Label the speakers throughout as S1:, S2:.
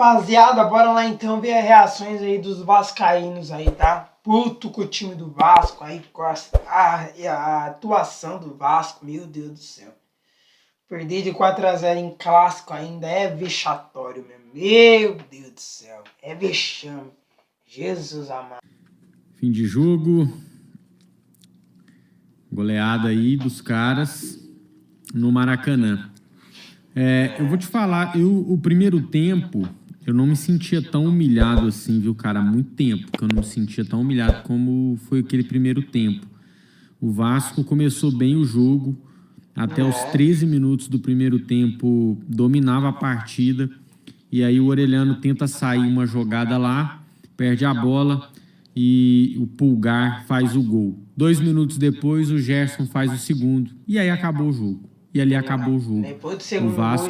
S1: rapaziada, bora lá então ver as reações aí dos vascaínos aí, tá? Puto com o time do Vasco aí, com a atuação do Vasco, meu Deus do céu. Perder de 4-0 em clássico ainda é vexatório mesmo, meu Deus do céu, é vexame. Jesus amado.
S2: Fim de jogo, goleada aí dos caras no Maracanã. Eu vou te falar, o primeiro tempo, eu não me sentia tão humilhado assim, viu, cara? Há muito tempo que eu não me sentia tão humilhado como foi aquele primeiro tempo. O Vasco começou bem o jogo, até os 13 minutos do primeiro tempo dominava a partida, e aí o Orelhano tenta sair uma jogada lá, perde a bola e o Pulgar faz o gol. 2 minutos depois o Gerson faz o segundo, e aí acabou o jogo. E ali acabou o jogo. O Vasco,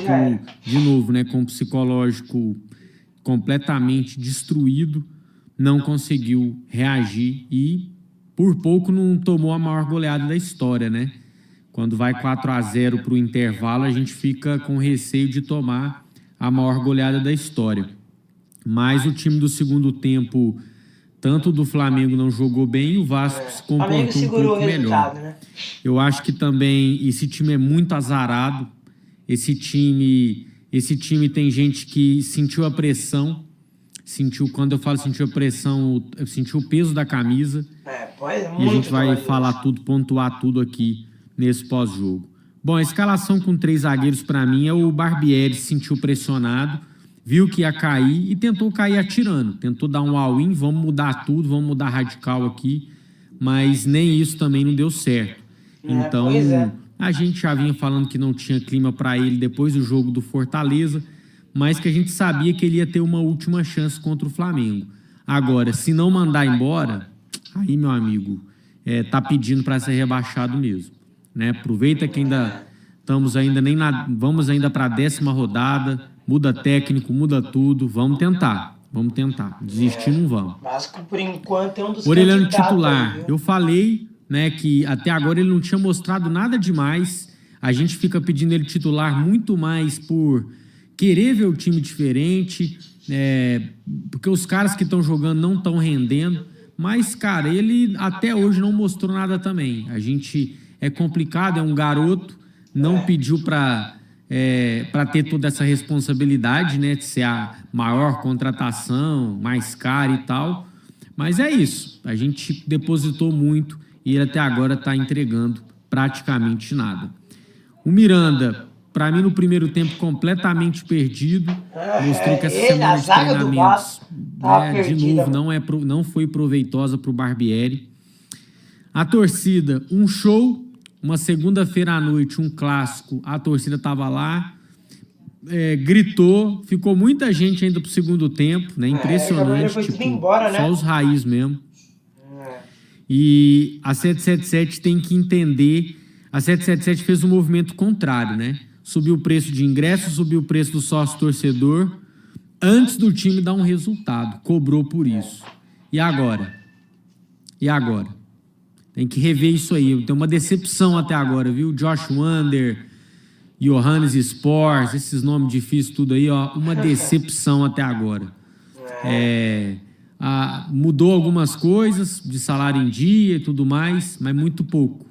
S2: de novo, né, com o psicológico completamente destruído, não conseguiu reagir e, por pouco, não tomou a maior goleada da história, né? Quando vai 4-0 para o intervalo, a gente fica com receio de tomar a maior goleada da história. Mas o time do segundo tempo, tanto do Flamengo não jogou bem, o Vasco se comportou um pouco melhor. Né? Eu acho que também esse time é muito azarado. Esse time tem gente que sentiu a pressão. Quando eu falo sentiu a pressão, sentiu o peso da camisa. E a gente vai falar tudo, pontuar tudo aqui nesse pós-jogo. Bom, a escalação com 3 zagueiros para mim é o Barbieri se sentiu pressionado, viu que ia cair e tentou cair atirando. Tentou dar um all-in, vamos mudar tudo, vamos mudar radical aqui. Mas nem isso também não deu certo. Então, a gente já vinha falando que não tinha clima para ele depois do jogo do Fortaleza, mas que a gente sabia que ele ia ter uma última chance contra o Flamengo. Agora, se não mandar embora, aí, meu amigo, tá pedindo para ser rebaixado mesmo. Né? Aproveita que ainda estamos ainda vamos ainda para a 10ª rodada, muda técnico, muda tudo, vamos tentar. Desistir não vamos.
S1: Vasco, por enquanto, é um dos
S2: Orelhano titular. Eu falei, né, que até agora ele não tinha mostrado nada demais. A gente fica pedindo ele titular muito mais por querer ver o time diferente, porque os caras que estão jogando não estão rendendo. Mas, cara, ele até hoje não mostrou nada também. A gente é complicado, é um garoto, não pediu para ter toda essa responsabilidade, né, de ser a maior contratação, mais cara e tal. Mas é isso, a gente depositou muito e ele até agora está entregando praticamente nada. O Miranda, para mim, no primeiro tempo, completamente perdido. Mostrou que essa semana de treinamentos, de novo, não foi proveitosa para o Barbieri. A torcida, um show. Uma segunda-feira à noite, um clássico, a torcida estava lá, gritou, ficou muita gente ainda pro segundo tempo, né? Impressionante, embora, né? Só os raiz mesmo. E a 777 tem que entender, a 777 fez um movimento contrário, né? Subiu o preço de ingresso, subiu o preço do sócio-torcedor, antes do time dar um resultado, cobrou por isso. E agora? Tem que rever isso aí. Tem uma decepção até agora, viu? Josh Wander, Johannes Sports, esses nomes difíceis tudo aí, ó. Uma decepção até agora. Mudou algumas coisas de salário em dia e tudo mais, mas muito pouco.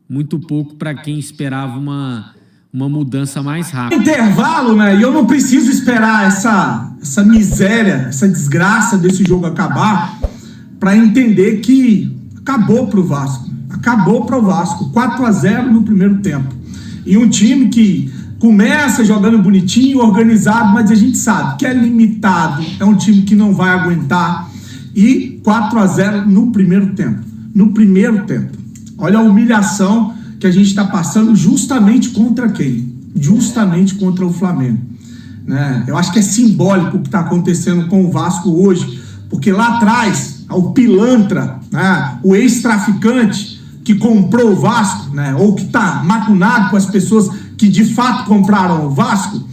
S2: Muito pouco para quem esperava uma mudança mais rápida.
S3: Intervalo, né? E eu não preciso esperar essa miséria, essa desgraça desse jogo acabar para entender que acabou para o Vasco. 4-0 no primeiro tempo. E um time que começa jogando bonitinho, organizado, mas a gente sabe que é limitado. É um time que não vai aguentar. E 4-0 no primeiro tempo. Olha a humilhação que a gente está passando justamente contra quem? Justamente contra o Flamengo. Né? Eu acho que é simbólico o que está acontecendo com o Vasco hoje. Porque lá atrás, o pilantra, né, o ex-traficante que comprou o Vasco, né, ou que está macunado com as pessoas que de fato compraram o Vasco,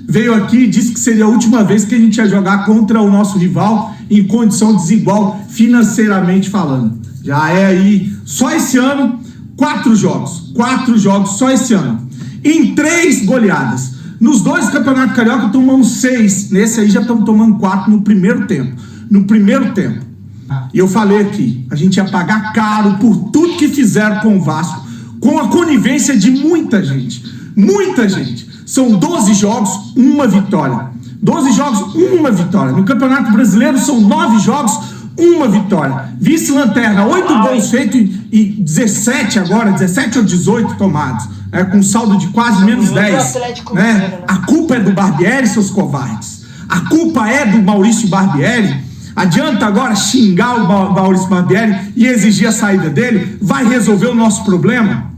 S3: veio aqui e disse que seria a última vez que a gente ia jogar contra o nosso rival em condição desigual financeiramente falando. Já é aí, só esse ano, 4 jogos só esse ano. Em 3 goleadas. Nos 2 campeonatos carioca tomamos 6. Nesse aí já estamos tomando 4 no primeiro tempo. No primeiro tempo. E eu falei aqui, a gente ia pagar caro por tudo que fizeram com o Vasco, com a conivência de muita gente. Muita gente. São 12 jogos, 1 vitória. 12 jogos, 1 vitória. No Campeonato Brasileiro são 9 jogos, 1 vitória. Vice-lanterna, 8 gols feitos e 17 agora, 17 ou 18 tomados. Com saldo de quase menos 10. Né? A culpa é do Barbieri, seus covardes. A culpa é do Maurício Barbieri. Adianta agora xingar o Maurício Barbieri e exigir a saída dele? Vai resolver o nosso problema?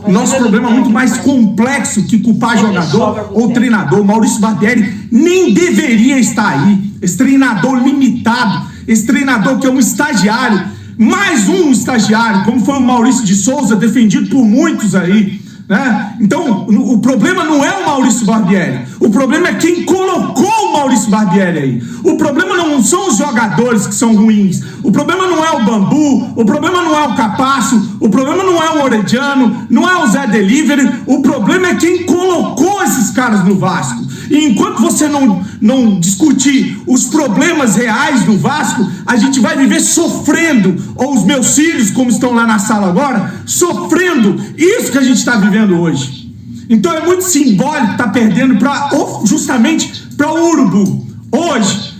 S3: O nosso problema é muito mais complexo que culpar jogador ou treinador. O Maurício Barbieri nem deveria estar aí. Esse treinador limitado, esse treinador que é um estagiário, mais um estagiário, como foi o Maurício de Souza, defendido por muitos aí. Né? Então, o problema não é o Maurício Barbieri. O problema é quem colocou o Maurício Barbieri aí. O problema não são os jogadores que são ruins. O problema não é o Bambu. O problema não é o Capasso. O problema não é o Orediano. Não é o Zé Delivery. O problema é quem colocou esses caras no Vasco. E enquanto você não discutir os problemas reais do Vasco, a gente vai viver sofrendo, ou os meus filhos, como estão lá na sala agora, sofrendo isso que a gente está vivendo hoje. Então é muito simbólico estar perdendo justamente para o Urubu. Hoje,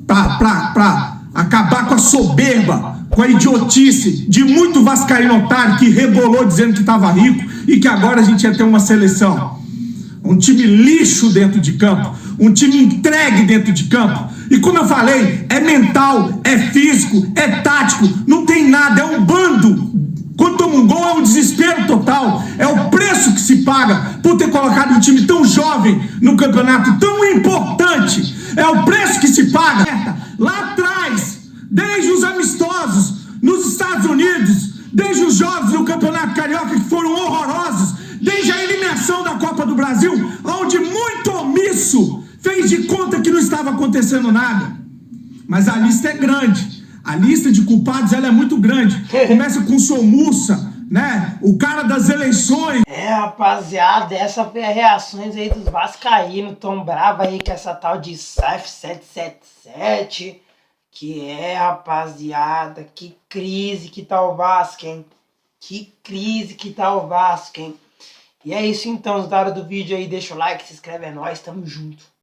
S3: para acabar com a soberba, com a idiotice de muito vascaíno otário que rebolou dizendo que estava rico e que agora a gente ia ter uma seleção. Um time lixo dentro de campo, um time entregue dentro de campo. E como eu falei, é mental, é físico, é tático, não tem nada, é um bando. Quando toma um gol é um desespero total. É o preço que se paga por ter colocado um time tão jovem no campeonato tão importante. É o preço que se paga. Lá atrás, desde os amistosos nos Estados Unidos, desde os jogos no Campeonato Carioca que foram horrorosos, desde a eliminação da Copa do Brasil, onde muito omisso fez de conta que não estava acontecendo nada. Mas a lista é grande. A lista de culpados ela é muito grande. Começa com o Somussa, né? O cara das eleições.
S1: Rapaziada, essa foi as reações aí dos vascaínos tão bravos aí com essa tal de SAF 777. Que rapaziada, que crise que tá o Vasco, hein? Que crise que tá o Vasco, hein? E é isso então, gostaram do vídeo aí, deixa o like, se inscreve, é nóis, tamo junto.